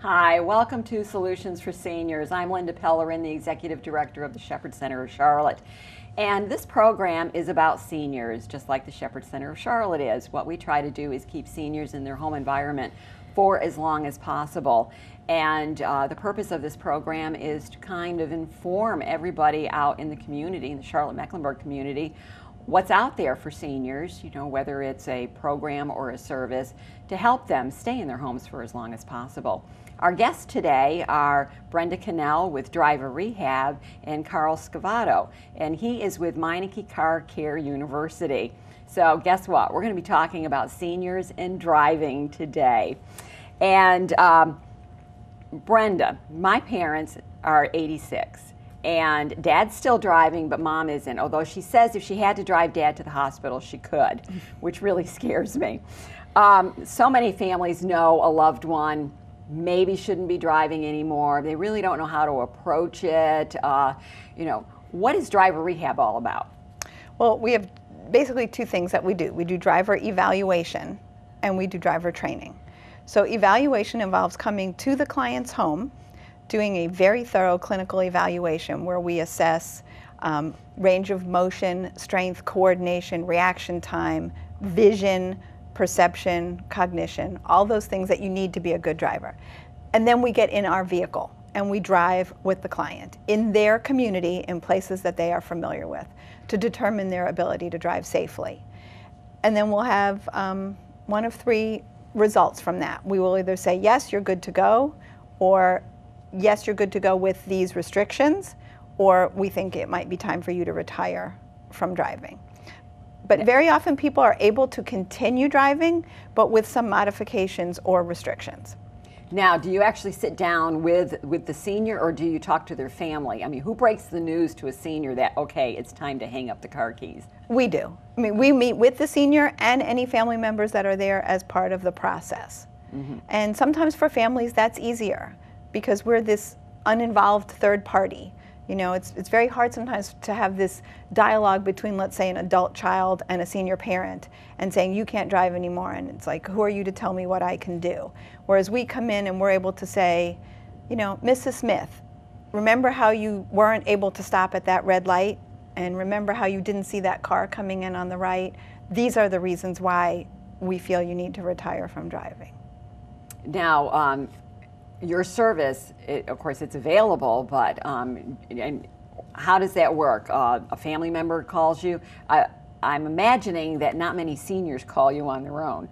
Hi, welcome to Solutions for Seniors. I'm Linda Pellerin, the Executive Director of the Shepherd Center of Charlotte. And this program is about seniors, just like the Shepherd Center of Charlotte is. What we try to do is keep seniors in their home environment for as long as possible. And the purpose of this program is to kind of inform everybody out in the community, in the Charlotte-Mecklenburg community, what's out there for seniors, whether it's a program or a service, to help them stay in their homes for as long as possible. Our guests today are Brenda Cannell with Driver Rehab and Carl Scavato, and he is with Meineke Car Care University. So guess what? We're going to be talking about seniors and driving today. And Brenda, my parents are 86. And Dad's still driving, but Mom isn't, although she says if she had to drive Dad to the hospital, she could, which really scares me. So many families know a loved one maybe shouldn't be driving anymore. They really don't know how to approach it. What is driver rehab all about? Well, we have basically two things that we do. We do driver evaluation and we do driver training. So evaluation involves coming to the client's home, doing a very thorough clinical evaluation where we assess range of motion, strength, coordination, reaction time, vision, perception, cognition, all those things that you need to be a good driver. And then we get in our vehicle and we drive with the client in their community in places that they are familiar with to determine their ability to drive safely. And then we'll have one of three results from that. We will either say, yes, you're good to go, or yes, you're good to go with these restrictions, or we think it might be time for you to retire from driving. But very often people are able to continue driving, but with some modifications or restrictions. Now, do you actually sit down with the senior, or do you talk to their family? I mean, who breaks the news to a senior that, okay, it's time to hang up the car keys? We do. I mean, we meet with the senior and any family members that are there as part of the process. Mm-hmm. And sometimes for families that's easier because we're this uninvolved third party. It's very hard sometimes to have this dialogue between, let's say, an adult child and a senior parent and saying, you can't drive anymore. And it's like, who are you to tell me what I can do? Whereas we come in and we're able to say, Mrs. Smith, remember how you weren't able to stop at that red light? And remember how you didn't see that car coming in on the right? These are the reasons why we feel you need to retire from driving. Now, your service, of course, it's available, but and how does that work? A family member calls you. I'm imagining that not many seniors call you on their own.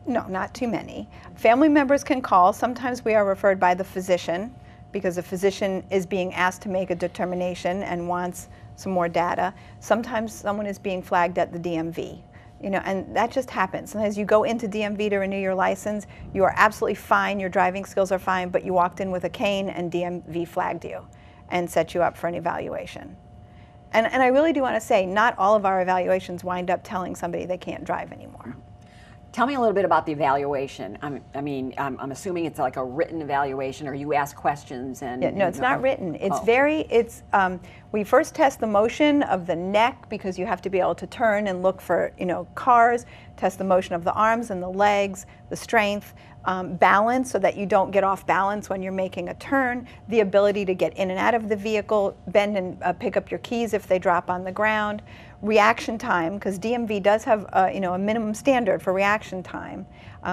No, not too many. Family members can call. Sometimes we are referred by the physician because the physician is being asked to make a determination and wants some more data. Sometimes someone is being flagged at the DMV. And that just happens. Sometimes you go into DMV to renew your license, you are absolutely fine, your driving skills are fine, but you walked in with a cane and DMV flagged you and set you up for an evaluation. And I really do want to say, not all of our evaluations wind up telling somebody they can't drive anymore. Tell me a little bit about the evaluation. I'm assuming it's like a written evaluation, or you ask questions and... Yeah, no, it's not written. It's we first test the motion of the neck because you have to be able to turn and look for, cars, test the motion of the arms and the legs, the strength, balance so that you don't get off balance when you're making a turn, the ability to get in and out of the vehicle, bend and pick up your keys if they drop on the ground, reaction time, because DMV does have a minimum standard for reaction time.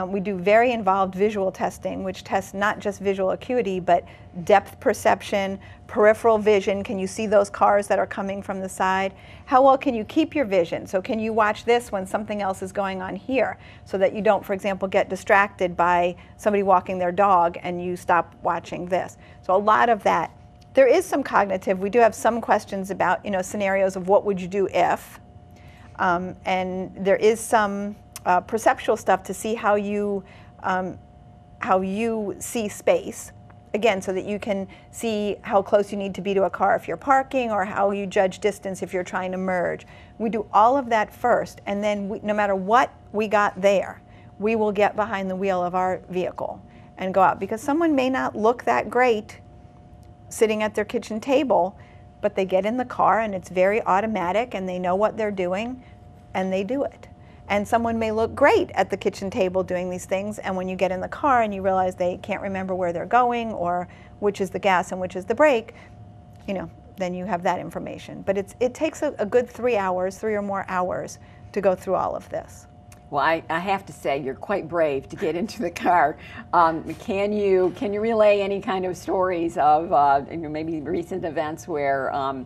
We do very involved visual testing, which tests not just visual acuity, but depth perception, peripheral vision. Can you see those cars that are coming from the side? How well can you keep your vision? So can you watch this when something else is going on here so that you don't, for example, get distracted by somebody walking their dog and you stop watching this? So a lot of that. There is some cognitive. We do have some questions about, scenarios of what would you do if, and there is some perceptual stuff to see how you see space, again, so that you can see how close you need to be to a car if you're parking, or how you judge distance if you're trying to merge. We do all of that first, and then no matter what we got there, we will get behind the wheel of our vehicle and go out, because someone may not look that great sitting at their kitchen table, but they get in the car and it's very automatic and they know what they're doing and they do it. And someone may look great at the kitchen table doing these things, and when you get in the car and you realize they can't remember where they're going or which is the gas and which is the brake, you know, then you have that information. But it takes a good 3 hours, 3 or more hours, to go through all of this. Well, I have to say you're quite brave to get into the car. Can you relay any kind of stories of maybe recent events where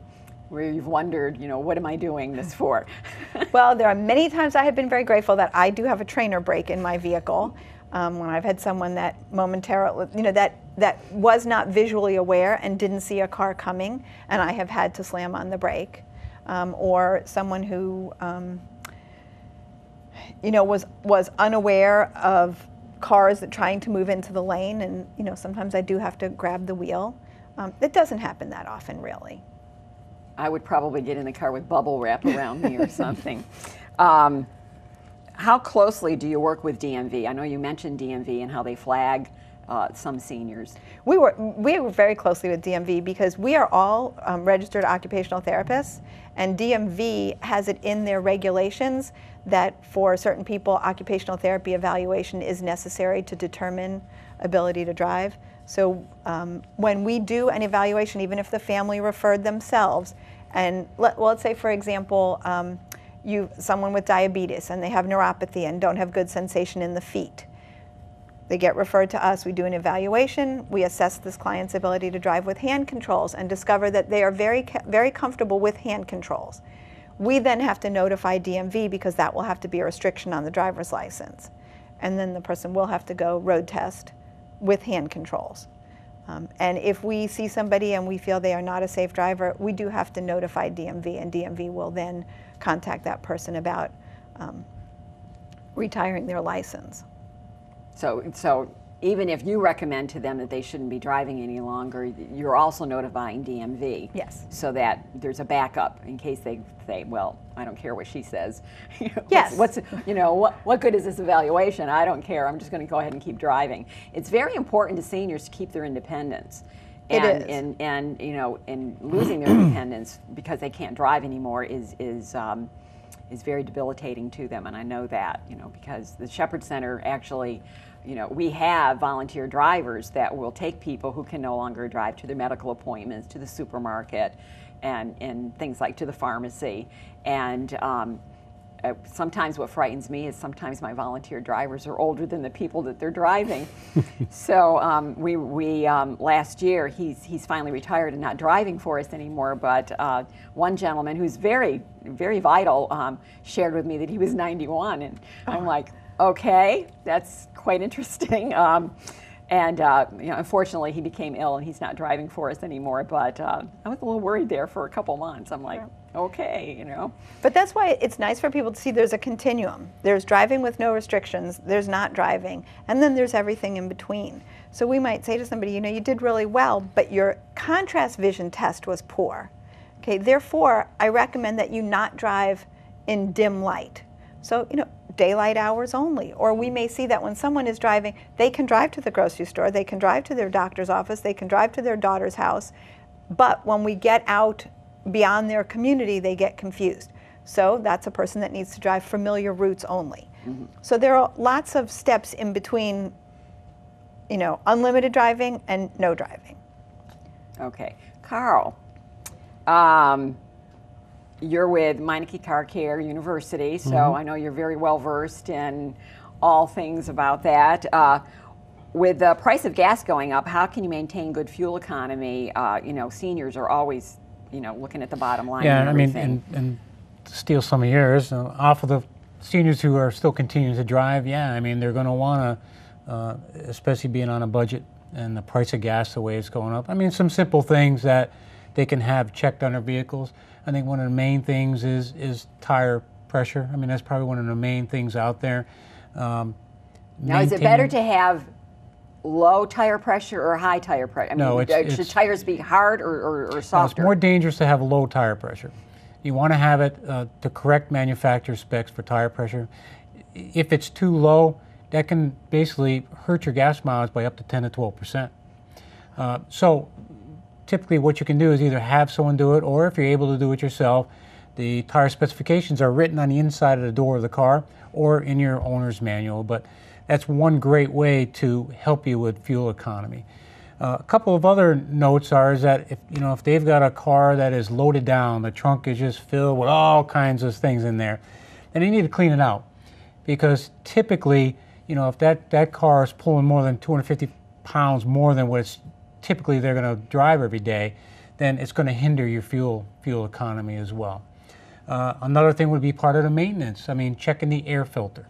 you've wondered, you know, what am I doing this for? Well, there are many times I have been very grateful that I do have a trainer brake in my vehicle. When I've had someone that momentarily, you know, that was not visually aware and didn't see a car coming, and I have had to slam on the brake, or someone who you know, was unaware of cars that trying to move into the lane, and you know, sometimes I do have to grab the wheel. It doesn't happen that often, really. I would probably get in the car with bubble wrap around me or something. How closely do you work with DMV? I know you mentioned DMV and how they flag some seniors. We work very closely with DMV because we are all registered occupational therapists, and DMV has it in their regulations that for certain people, occupational therapy evaluation is necessary to determine ability to drive. So when we do an evaluation, even if the family referred themselves, and let's say, for example, someone with diabetes and they have neuropathy and don't have good sensation in the feet. They get referred to us, we do an evaluation, we assess this client's ability to drive with hand controls and discover that they are very, very comfortable with hand controls. We then have to notify DMV because that will have to be a restriction on the driver's license. And then the person will have to go road test with hand controls. And if we see somebody and we feel they are not a safe driver, we do have to notify DMV, and DMV will then contact that person about retiring their license. So even if you recommend to them that they shouldn't be driving any longer, you're also notifying DMV. Yes. So that there's a backup in case they say, well, I don't care what she says. Yes. What good is this evaluation? I don't care. I'm just going to go ahead and keep driving. It's very important to seniors to keep their independence. It is. And you know, and losing their independence because they can't drive anymore is very debilitating to them, and I know that, you know, because the Shepherd Center actually, you know, we have volunteer drivers that will take people who can no longer drive to their medical appointments, to the supermarket, and things like to the pharmacy. And sometimes what frightens me is sometimes my volunteer drivers are older than the people that they're driving. So we last year, he's finally retired and not driving for us anymore, but one gentleman who's very, very vital shared with me that he was 91, and I'm like, okay, that's quite interesting. You know, unfortunately, he became ill and he's not driving for us anymore, but I was a little worried there for a couple months. I'm like, okay, you know. But that's why it's nice for people to see there's a continuum. There's driving with no restrictions, there's not driving, and then there's everything in between. So we might say to somebody, you know, you did really well, but your contrast vision test was poor. Okay, therefore, I recommend that you not drive in dim light. So, you know, daylight hours only. Or we may see that when someone is driving, they can drive to the grocery store, they can drive to their doctor's office, they can drive to their daughter's house, but when we get out beyond their community, they get confused. So that's a person that needs to drive familiar routes only. Mm-hmm. So there are lots of steps in between, you know, unlimited driving and no driving. Okay. Carl, you're with Meineke Car Care University, so mm-hmm. I know you're very well versed in all things about that. With the price of gas going up, how can you maintain good fuel economy? You know, seniors are always, you know, looking at the bottom line. Yeah, and I mean, and to steal some of yours, off of the seniors who are still continuing to drive, yeah, I mean, they're going to want to, especially being on a budget and the price of gas the way it's going up. I mean, some simple things that they can have checked on their vehicles. I think one of the main things is tire pressure. I mean, that's probably one of the main things out there. Now, is it better to have low tire pressure or high tire pressure? I mean, should tires be hard or softer? No, it's more dangerous to have low tire pressure. You want to have it the correct manufacturer specs for tire pressure. If it's too low, that can basically hurt your gas mileage by up to 10 to 12%. So typically what you can do is either have someone do it, or if you're able to do it yourself, the tire specifications are written on the inside of the door of the car, or in your owner's manual, but that's one great way to help you with fuel economy. A couple of other notes are is that if they've got a car that is loaded down, the trunk is just filled with all kinds of things in there, then they need to clean it out, because typically, if that car is pulling more than 250 pounds more than what it's typically they're going to drive every day, then it's going to hinder your fuel economy as well. Another thing would be part of the maintenance. I mean, checking the air filter.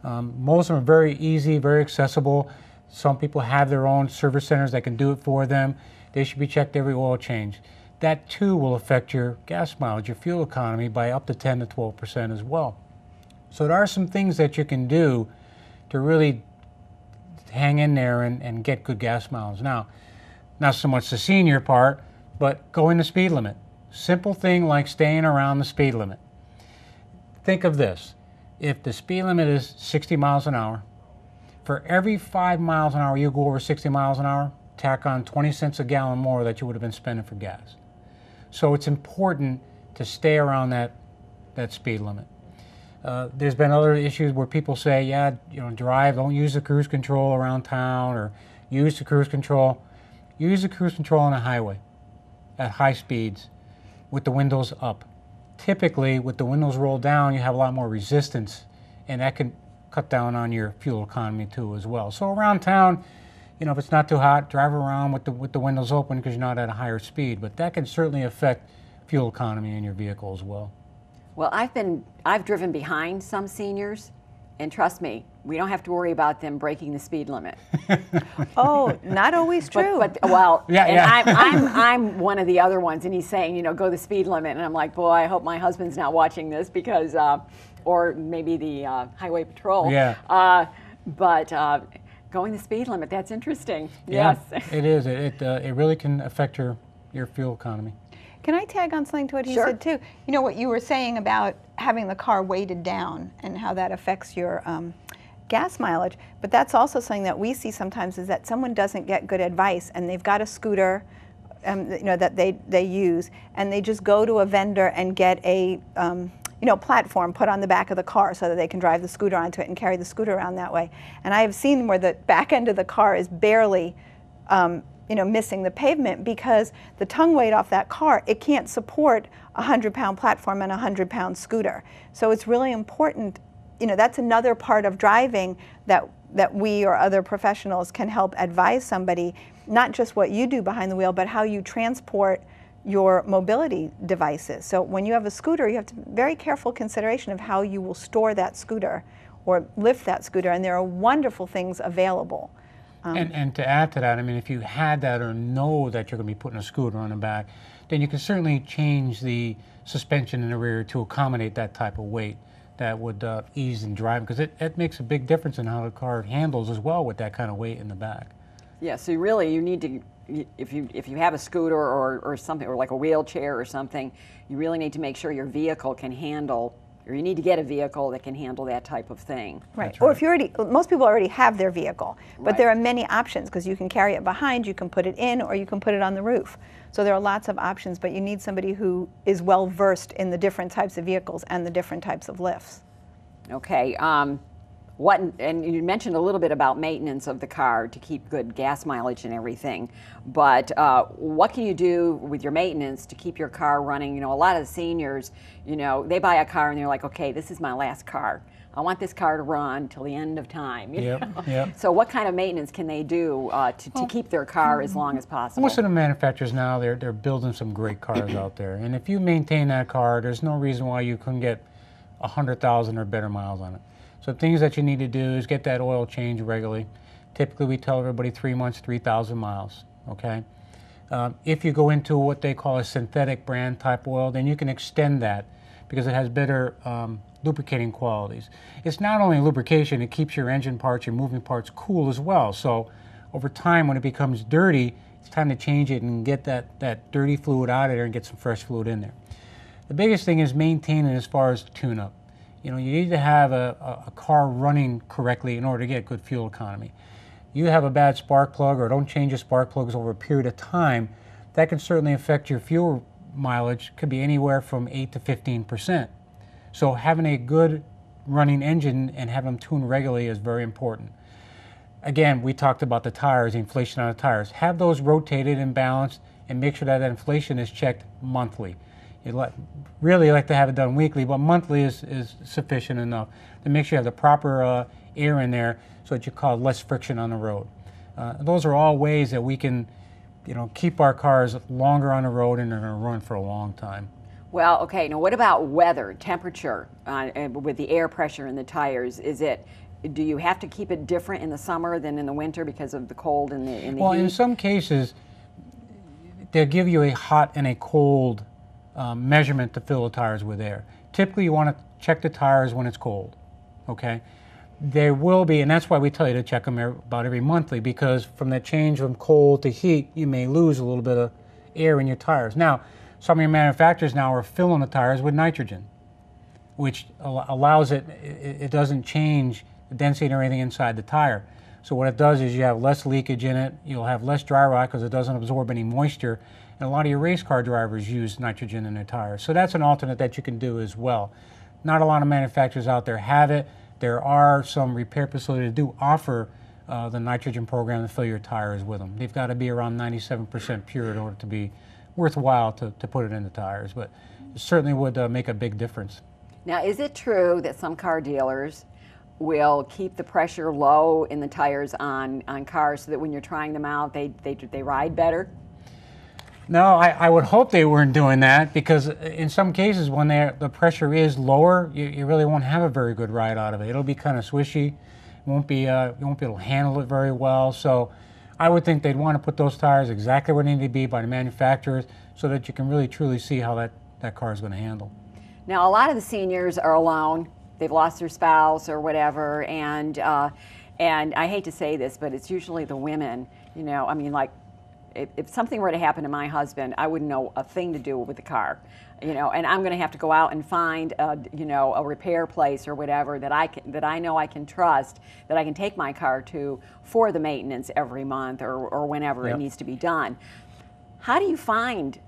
Most of them are very easy, very accessible. Some people have their own service centers that can do it for them. They should be checked every oil change. That too will affect your gas mileage, your fuel economy, by up to 10 to 12% as well. So there are some things that you can do to really hang in there and get good gas mileage. Now, not so much the senior part, but going the speed limit. Simple thing like staying around the speed limit. Think of this. If the speed limit is 60 miles an hour, for every 5 miles an hour you go over 60 miles an hour, tack on 20 cents a gallon more that you would have been spending for gas. So it's important to stay around that speed limit. There's been other issues where people say, drive, don't use the cruise control around town, or use the cruise control. Use the cruise control on a highway at high speeds with the windows up. Typically, with the windows rolled down, you have a lot more resistance, and that can cut down on your fuel economy too as well. So around town, if it's not too hot, drive around with the windows open because you're not at a higher speed, but that can certainly affect fuel economy in your vehicle as well. Well, I've driven behind some seniors, and trust me, we don't have to worry about them breaking the speed limit. Oh, not always true. But I'm one of the other ones, and he's saying, go the speed limit, and I'm like, boy, I hope my husband's not watching this, because, or maybe the highway patrol. Yeah. But going the speed limit, that's interesting. Yeah, Yes. it is. It really can affect your fuel economy. Can I tag on something to what he Sure. said too? What you were saying about having the car weighted down and how that affects your gas mileage, but that's also something that we see sometimes, is that someone doesn't get good advice and they've got a scooter that they use, and they just go to a vendor and get a platform put on the back of the car so that they can drive the scooter onto it and carry the scooter around that way. And I have seen where the back end of the car is barely missing the pavement, because the tongue weight off that car, it can't support a 100-pound platform and a 100-pound scooter. So it's really important, that's another part of driving that we or other professionals can help advise somebody, not just what you do behind the wheel, but how you transport your mobility devices. So when you have a scooter, you have to very careful consideration of how you will store that scooter or lift that scooter, and there are wonderful things available. And to add to that, I mean, if you had that or know that you're going to be putting a scooter on the back, then you can certainly change the suspension in the rear to accommodate that type of weight. That would ease in driving, because it makes a big difference in how the car handles as well with that kind of weight in the back. Yeah, so you need to, if you have a scooter or something, or like a wheelchair or something, you really need to make sure your vehicle can handle, or you need to get a vehicle that can handle that type of thing. Right. Or if most people already have their vehicle, but Right. there are many options, because you can carry it behind, you can put it in, or you can put it on the roof. So there are lots of options, but you need somebody who is well versed in the different types of vehicles and the different types of lifts. Okay. And you mentioned a little bit about maintenance of the car to keep good gas mileage and everything, but what can you do with your maintenance to keep your car running? A lot of the seniors, they buy a car and they're like, okay, this is my last car. I want this car to run till the end of time. Yep. So what kind of maintenance can they do to keep their car as long as possible? Most of the manufacturers now, they're building some great cars out there, and if you maintain that car, there's no reason why you couldn't get 100,000 or better miles on it. So things that you need to do is get that oil change regularly. Typically, we tell everybody 3 months, 3,000 miles, okay? If you go into what they call a synthetic brand type oil, then you can extend that because it has better lubricating qualities. It's not only lubrication, it keeps your engine parts, your moving parts cool as well. So over time, when it becomes dirty, it's time to change it and get that dirty fluid out of there and get some fresh fluid in there. The biggest thing is maintaining as far as tune-up. You need to have a car running correctly in order to get good fuel economy. You have a bad spark plug or don't change your spark plugs over a period of time, that can certainly affect your fuel mileage. Could be anywhere from 8 to 15%. So having a good running engine and have them tuned regularly is very important. Again, we talked about the tires, the inflation on the tires. Have those rotated and balanced, and make sure that inflation is checked monthly. You'd really like to have it done weekly, but monthly is sufficient enough to make sure you have the proper air in there so that you cause less friction on the road. Those are all ways that we can, keep our cars longer on the road and they're going to run for a long time. Well, okay, now what about weather, temperature, with the air pressure in the tires? Do you have to keep it different in the summer than in the winter because of the cold and the heat? Well, in some cases, they'll give you a hot and a cold measurement to fill the tires with air. Typically, you want to check the tires when it's cold, okay? There will be, and that's why we tell you to check them about every monthly, because from that change from cold to heat, you may lose a little bit of air in your tires. Now, some of your manufacturers now are filling the tires with nitrogen, which allows it doesn't change the density or anything inside the tire. So what it does is you have less leakage in it, you'll have less dry rot because it doesn't absorb any moisture, and a lot of your race car drivers use nitrogen in their tires. So that's an alternate that you can do as well. Not a lot of manufacturers out there have it. There are some repair facilities that do offer the nitrogen program to fill your tires with them. They've got to be around 97% pure in order to be worthwhile to put it in the tires, but it certainly would make a big difference. Now, is it true that some car dealers will keep the pressure low in the tires on cars so that when you're trying them out, they ride better? No, I would hope they weren't doing that, because in some cases when the pressure is lower, you really won't have a very good ride out of it. It'll be kind of swishy. You won't be able to handle it very well. So I would think they'd want to put those tires exactly where they need to be by the manufacturers so that you can really truly see how that car is going to handle. Now, a lot of the seniors are alone. They've lost their spouse or whatever, and I hate to say this, but it's usually the women. I mean, like, if something were to happen to my husband, I wouldn't know a thing to do with the car, and I'm going to have to go out and find a repair place or whatever that I know I can trust, that I can take my car to for the maintenance every month or whenever Yep. it needs to be done. How do you find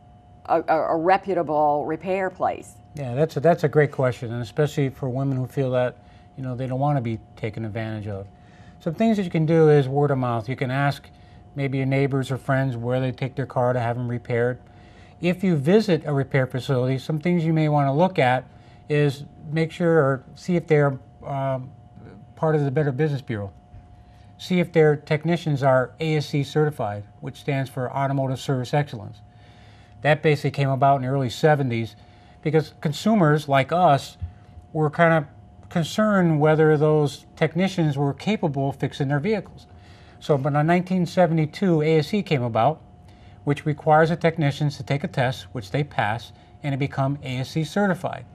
a reputable repair place? Yeah, that's a great question, and especially for women who feel that they don't want to be taken advantage of. Some things that you can do is word of mouth. You can ask maybe your neighbors or friends where they take their car to have them repaired. If you visit a repair facility, some things you may want to look at is make sure or see if they're part of the Better Business Bureau. See if their technicians are ASE certified, which stands for Automotive Service Excellence. That basically came about in the early 70s because consumers like us were kind of concerned whether those technicians were capable of fixing their vehicles. So, but in 1972, ASE came about, which requires the technicians to take a test, which they pass, and to become ASE certified.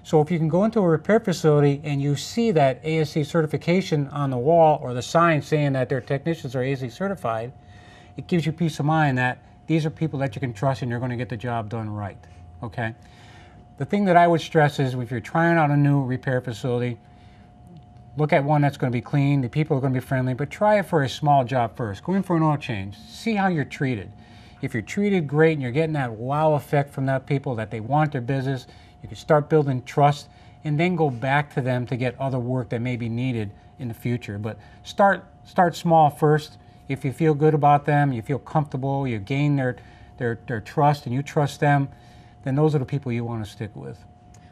So if you can go into a repair facility and you see that ASE certification on the wall or the sign saying that their technicians are ASE certified, it gives you peace of mind that these are people that you can trust and you're going to get the job done right, okay? The thing that I would stress is if you're trying out a new repair facility, look at one that's going to be clean, the people are going to be friendly, but try it for a small job first. Go in for an oil change. See how you're treated. If you're treated great and you're getting that wow effect from that people, that they want their business, you can start building trust and then go back to them to get other work that may be needed in the future. But start small first. If you feel good about them, you feel comfortable, you gain their trust and you trust them, then those are the people you want to stick with.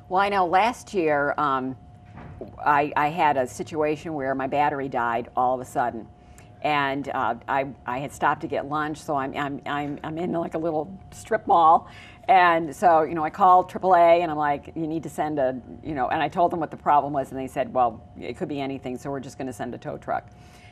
Well, I know last year I had a situation where my battery died all of a sudden, and I had stopped to get lunch, so I'm in like a little strip mall, and so I called AAA and I'm like, you need to send and I told them what the problem was, and they said, well, it could be anything, so we're just going to send a tow truck.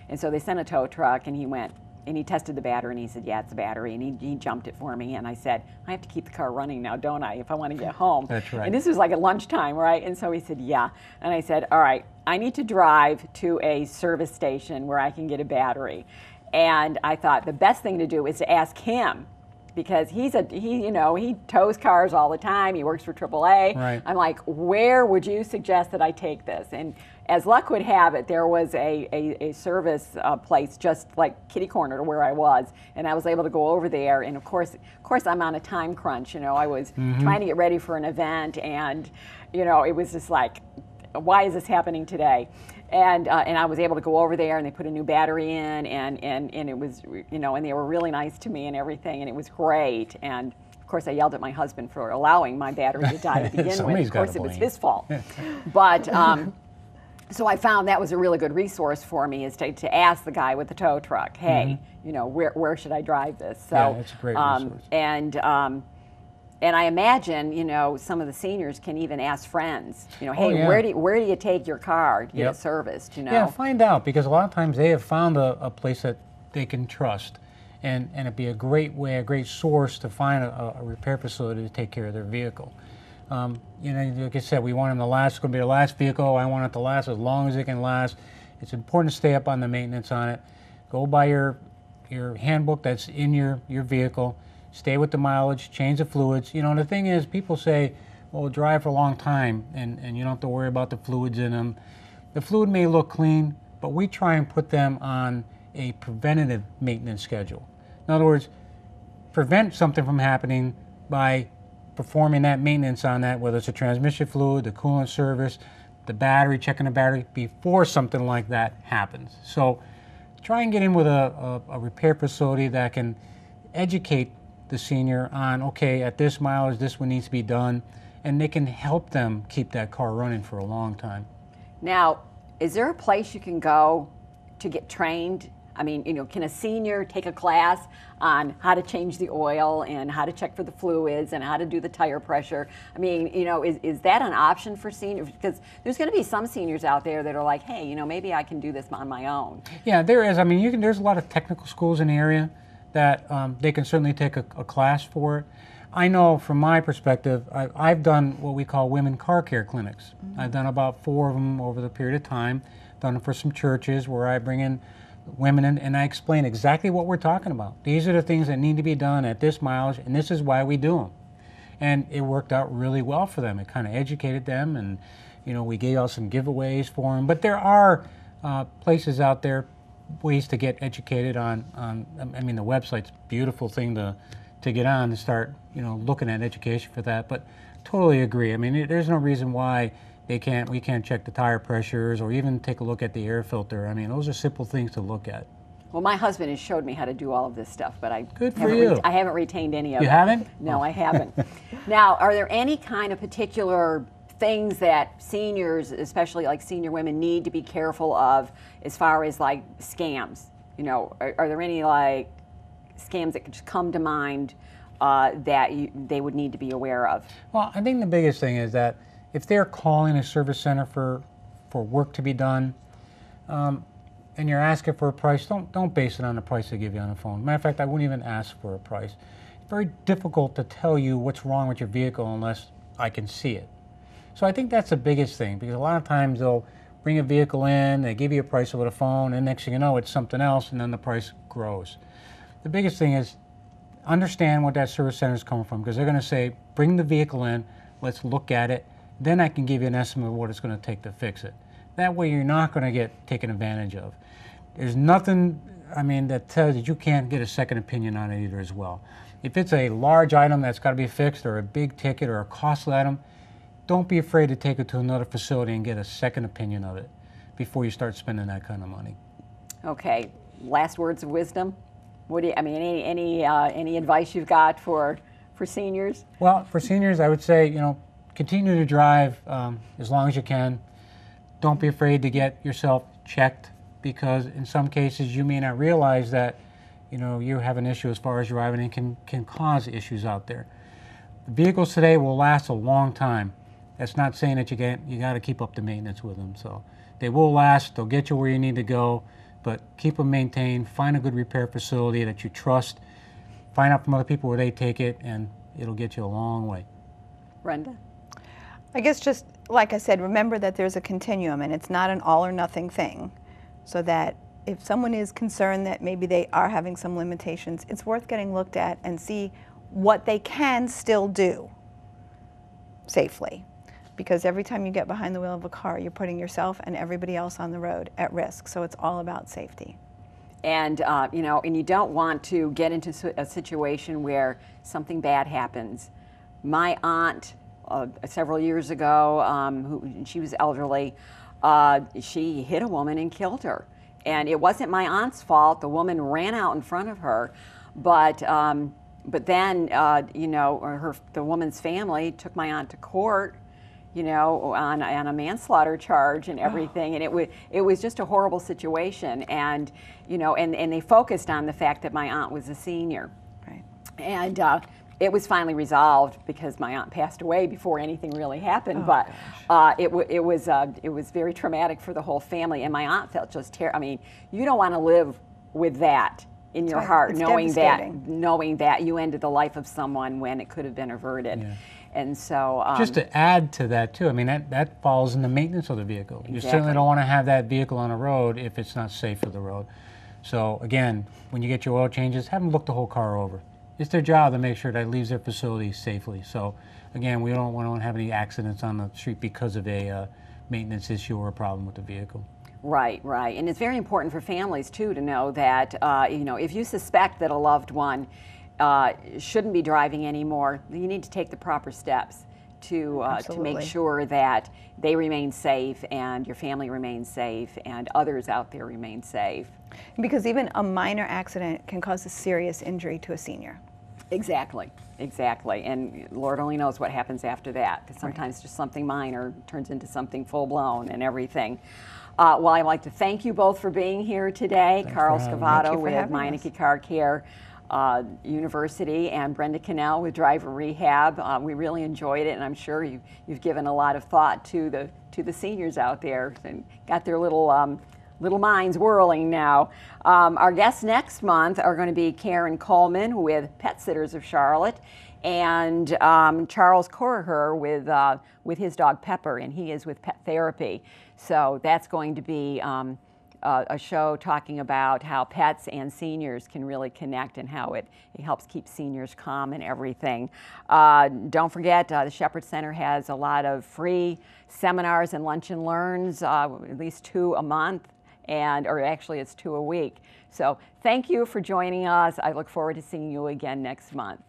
And so they sent a tow truck, and he went and he tested the battery, and he said, yeah, it's a battery, and he jumped it for me, and I said, I have to keep the car running now, don't I, if I want to get home? That's right. And this was like at lunchtime, right? And so he said, yeah. And I said, all right, I need to drive to a service station where I can get a battery. And I thought the best thing to do is to ask him, because he tows cars all the time. He works for AAA. Right. I'm like, where would you suggest that I take this? And as luck would have it, there was a service place just like kitty corner to where I was, and I was able to go over there. And of course, I'm on a time crunch. I was trying to get ready for an event, and it was just like why is this happening today? And I was able to go over there, and they put a new battery in, and it was, and they were really nice to me and everything, and it was great. And of course, I yelled at my husband for allowing my battery to die to begin with. Somebody's Of course, gotta it was blame. his fault. But so I found that was a really good resource for me, is to ask the guy with the tow truck, hey, where should I drive this? So Yeah, it's a great resource. And I imagine, some of the seniors can even ask friends, hey, yeah. where do you take your car to get Yep. it serviced? Yeah, find out, because a lot of times they have found a place that they can trust, and it'd be a great way, a great source to find a repair facility to take care of their vehicle. Like I said, we want them to last. It's going to be their last vehicle. I want it to last as long as it can last. It's important to stay up on the maintenance on it. Go by your handbook that's in your vehicle. Stay with the mileage, change the fluids. The thing is, people say, well, drive for a long time and you don't have to worry about the fluids in them. The fluid may look clean, but we try and put them on a preventative maintenance schedule. In other words, prevent something from happening by performing that maintenance on that, whether it's a transmission fluid, the coolant service, the battery, checking the battery, before something like that happens. So try and get in with a repair facility that can educate the senior on, okay, at this mileage, this one needs to be done, and they can help them keep that car running for a long time. Now, is there a place you can go to get trained? I mean, can a senior take a class on how to change the oil and how to check for the fluids and how to do the tire pressure? I mean, is that an option for seniors? Because there's going to be some seniors out there that are like, hey, maybe I can do this on my own. Yeah, there is. I mean, there's a lot of technical schools in the area that they can certainly take a class for it. I know from my perspective, I've done what we call women car care clinics. Mm-hmm. I've done about 4 of them over the period of time. Done them for some churches where I bring in women in, and I explain exactly what we're talking about. These are the things that need to be done at this mileage, and this is why we do them. And it worked out really well for them. It kind of educated them, and we gave out some giveaways for them. But there are places out there, ways to get educated on. I mean, the website's a beautiful thing to get on, to start looking at education for that. But totally agree. I mean, there's no reason why we can't check the tire pressures or even take a look at the air filter. I mean, those are simple things to look at. Well, my husband has showed me how to do all of this stuff, but I haven't retained any of it. You haven't? No, I haven't. Now, are there any kind of particular things that seniors, especially like senior women, need to be careful of as far as like scams? Are there any like scams that could just come to mind that they would need to be aware of? Well, I think the biggest thing is that if they're calling a service center for work to be done, and you're asking for a price, don't base it on the price they give you on the phone. Matter of fact, I wouldn't even ask for a price. It's very difficult to tell you what's wrong with your vehicle unless I can see it. So I think that's the biggest thing, because a lot of times they'll bring a vehicle in, they give you a price over the phone, and next thing you know, it's something else, and then the price grows. The biggest thing is understand what that service center is coming from, because they're going to say, bring the vehicle in, let's look at it, then I can give you an estimate of what it's going to take to fix it. That way you're not going to get taken advantage of. There's nothing, that tells you can't get a second opinion on it either as well. If it's a large item that's got to be fixed, or a big ticket, or a costly item, don't be afraid to take it to another facility and get a second opinion of it before you start spending that kind of money. Okay, last words of wisdom. What do you, any advice you've got for seniors? Well, for seniors, I would say, continue to drive as long as you can. Don't be afraid to get yourself checked, because in some cases you may not realize that you have an issue as far as driving, and can cause issues out there. The vehicles today will last a long time. That's not saying that you got to keep up the maintenance with them. So they will last. They'll get you where you need to go, but keep them maintained. Find a good repair facility that you trust. Find out from other people where they take it, and it'll get you a long way. Brenda? I guess just like I said, remember that there's a continuum, and it's not an all or nothing thing. So that if someone is concerned that maybe they are having some limitations, it's worth getting looked at and see what they can still do safely. Because every time you get behind the wheel of a car, you're putting yourself and everybody else on the road at risk. So it's all about safety. And and you don't want to get into a situation where something bad happens. My aunt several years ago, she was elderly. She hit a woman and killed her. And it wasn't my aunt's fault. The woman ran out in front of her. But then, the woman's family took my aunt to court, on a manslaughter charge and everything. And it was just a horrible situation. And, and they focused on the fact that my aunt was a senior. Right. And it was finally resolved because my aunt passed away before anything really happened. Oh, but it was very traumatic for the whole family. And my aunt felt just terrible. I mean, you don't want to live with that in your heart, It's knowing devastating. that you ended the life of someone when it could have been averted. Yeah. And so Just to add to that too, I mean, that falls in the maintenance of the vehicle. You Exactly. certainly don't want to have that vehicle on the road if it's not safe for the road. So again, when you get your oil changes, have them look the whole car over. It's their job to make sure that it leaves their facility safely. So again, we don't want to have any accidents on the street because of a maintenance issue or a problem with the vehicle. Right, right. And it's very important for families, too, to know that, if you suspect that a loved one shouldn't be driving anymore, you need to take the proper steps to make Absolutely. sure that they remain safe and your family remains safe and others out there remain safe. Because even a minor accident can cause a serious injury to a senior. Exactly, exactly. And Lord only knows what happens after that, because sometimes just something minor turns into something full-blown and everything. Well, I'd like to thank you both for being here today. Carl for having me. Thank Scavato you for with having Meineke Car Care University and Brenda Cannell with Driver Rehab. We really enjoyed it, and I'm sure you've given a lot of thought to the seniors out there and got their little minds whirling now. Our guests next month are going to be Karen Coleman with Pet Sitters of Charlotte and Charles Corher with his dog Pepper, and he is with Pet Therapy. So that's going to be a show talking about how pets and seniors can really connect and how it helps keep seniors calm and everything. Don't forget, the Shepherd Center has a lot of free seminars and lunch and learns, at least 2 a month, or actually it's 2 a week. So thank you for joining us. I look forward to seeing you again next month.